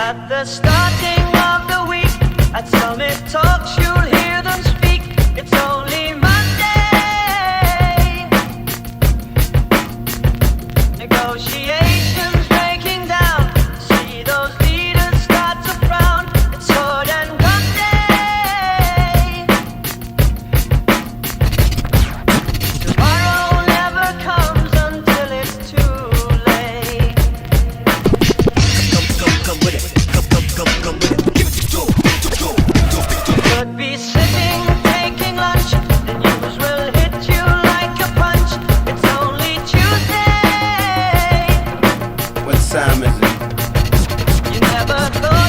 At the starting of the week, at Summit Talks, you'll hear them speak. It's only Monday. Negotiations breaking down. See those leaders start to frown. It's sword and gun day. Tomorrow never comes until it's too late. Come with it. Come with it. Give it to could be sitting, taking lunch. The news will hit you like a punch. It's only Tuesday. What time is it? You never thought